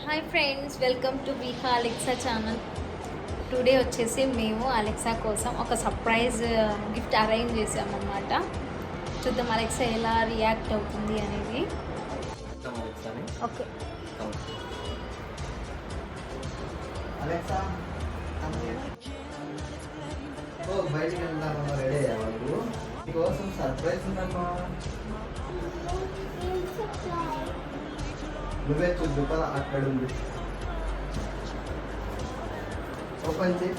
Hi friends, welcome to Viha Alexa channel. Today వచ్చేసి మేము Alexa కోసం ఒక సర్ప్రైజ్ గిఫ్ట్ అరేంజ్ చేసామన్నమాట. చూద్దాం అలెక్సా ఎలా రియాక్ట్ అవుతుంది అనేది. ఓకే అలెక్సా, బయటికి వెళ్దామా? రెడీ అయ్యావా నువ్వు? నీకోసం సర్ప్రైజ్ ఉందమ్మా. నువ్వే చూద్దు కదా, అక్కడ ఉంది. ఓపెన్ చేయి.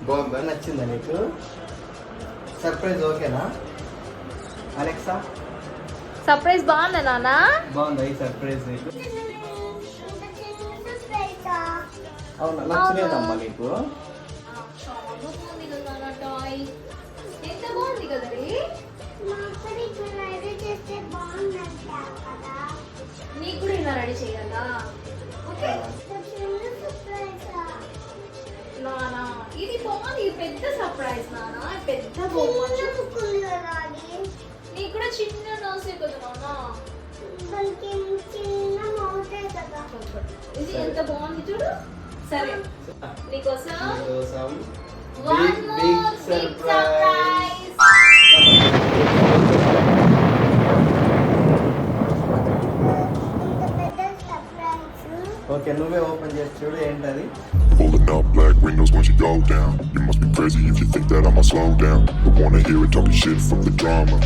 బాగుందా? నచ్చిందా నీకు? సర్ప్రైజ్ ఓకేనా అలెక్సా? సర్ప్రైజ్ బాగుందా నాన్న? బాగుందా ఈ సర్ప్రైజ్ నీకు? అవునా, నచ్చలేదమ్మా నీకు? ఎంత బాగుంది కదా. నీకు కూడా ఇలా రెడీ చేయాలా? ఓకే నానా, ఇది బాగుంది. ఇది పెద్ద సర్ప్రైజ్ నానా, పెద్ద బొమ్మ. నీకు కూడా చిన్న నోసే కదా నానా. ఇది ఎంత బాగుంది చూడు. సరే, నీకోసం one more big surprise. Okay, నువ్వే ఓపెన్ చేసి చూడు ఏంటది. Pulling up black windows once you go down. You must be crazy if you think that I'ma slow down. I wanna hear it talking shit from the drama.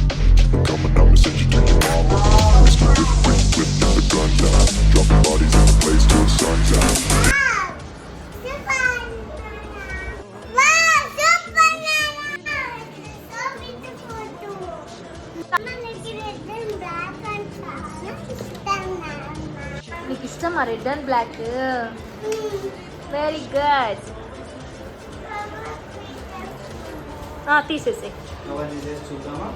Coming up and send you to your mama. Whiskey whip till the gun's out. Dropping bodies in the place till the sun's out. నీకు ఇష్టమా red and black? Very good. తీసేసే. అవన్నీ చేసి చూద్దామా?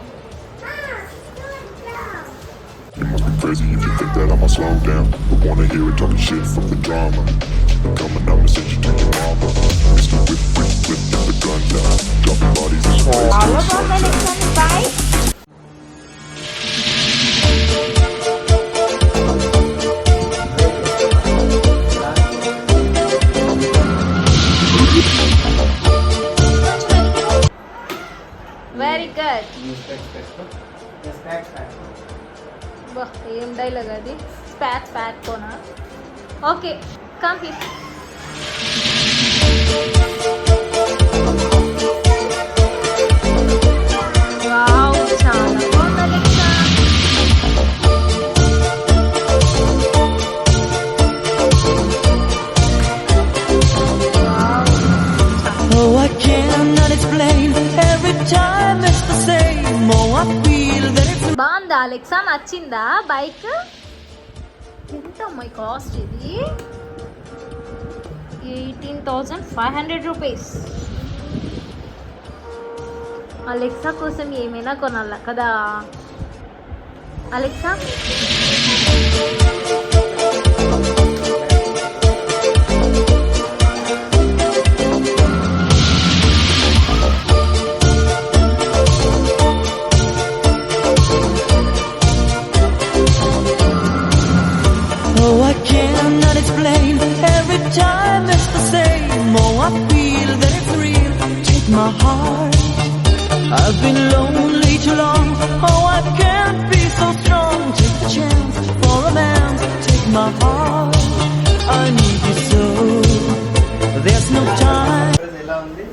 You must be crazy if you think that I'ma slow down. I wanna hear it talking shit from the drama. Coming up and send you to your mama. Whiskey whip till the gun's out. Dropping bodies in the place till the sun's out. Very good. బా, ఏం dialogue అది. Spot spot Kona. Okay, come here. Wow, చాలా బాగుంది Alexa. Oh, I cannot explain. Every time it's the same. Oh, I feel that it's బాగుందా Alexa? నచ్చిందా bike? ఎంత అమ్మాయి cost ఇది? 18,500 రూపీస్. అలెక్సా కోసం ఏమైనా కొనాలా కదా Alexa? oh, I cannot explain. Every time it's the same. Oh, I feel that it's real. Take my heart. I've been lonely too long. Oh, I can't be so strong. Take the chance for romance. Take my heart. I need you so. There's no time. ఎలా ఉంది?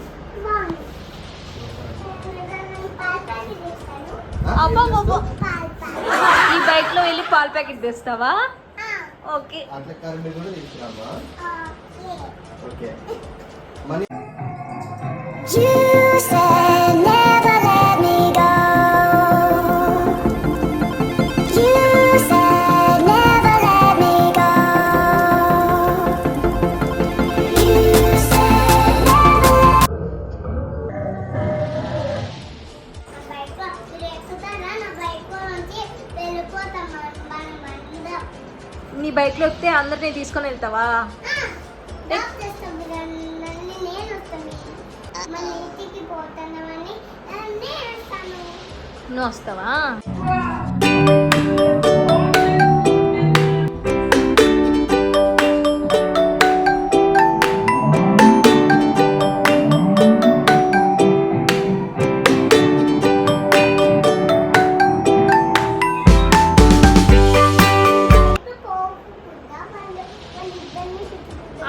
అబ్బా, ఈ bike లో వెళ్ళి పాల packet తెస్తావా? Okay. అట్లా current కూడా తీసుకురామా? Okay. Money You said never let me go. You said never let me go. You said never. నీ బైక్ లో ఎక్కితే అందరినీ తీసుకొని వెళ్తావా? నువ్వు వస్తావా?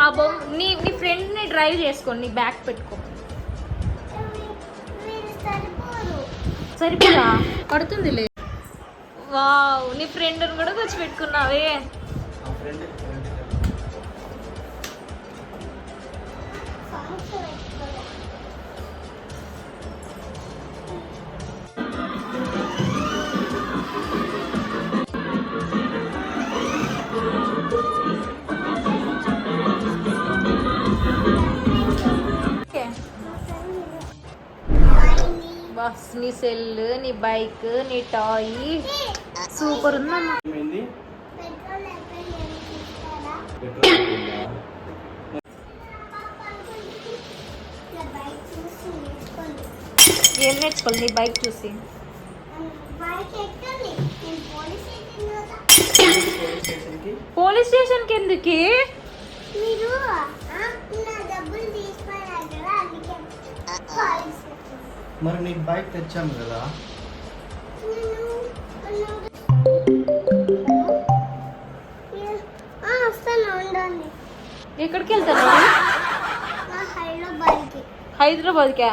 ఆ బొమ్మ నీ ఫ్రెండ్ని డ్రైవ్ చేసుకోండి, నీ బ్యాగ్ పెట్టుకో. సరిపోదా? పడుతుందిలే. వావ్, నీ ఫ్రెండ్ని కూడా తెచ్చి పెట్టుకున్నావే. ఆ ఫ్రెండ్ ఓకే. బస్, నీ సెల్, నీ బైక్, నీ టాయ్ సూపర్ ఉందమ్మా. ఏమైంది? పెట్రోల్ అయిపోయింది. పెట్రోల్ అయిపోయిందా? బైక్ చూసి నేర్చుకోండి. ఏం నేర్చుకోవాలి నీ బైక్ చూసి? బైక్ ఎక్కాలి. నేను పోలీస్ స్టేషన్ కదా. పోలీస్ స్టేషన్కి పోలీస్ స్టేషన్కి ఎందుకే? మీరు నా డబ్బులు తీసుకున్నారు కదా, అందుకే పోలీస్ స్టేషన్. మరి నీకు బైక్ తెచ్చాము కదా. వస్తాను, ఉండండి. ఎక్కడికి వెళ్తాను? నా హైదరాబాద్కి. హైదరాబాద్కా?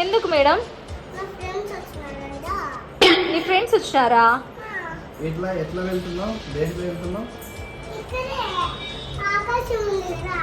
ఎందుకు మేడం? నా ఫ్రెండ్స్ వచ్చినారంట. నీ ఫ్రెండ్స్ వచ్చారా? ఎట్లా వెళ్తున్నావు? దేంట్లో వెళ్తున్నావు? ఇక్కడే ఆకాశం ఉంది కదా.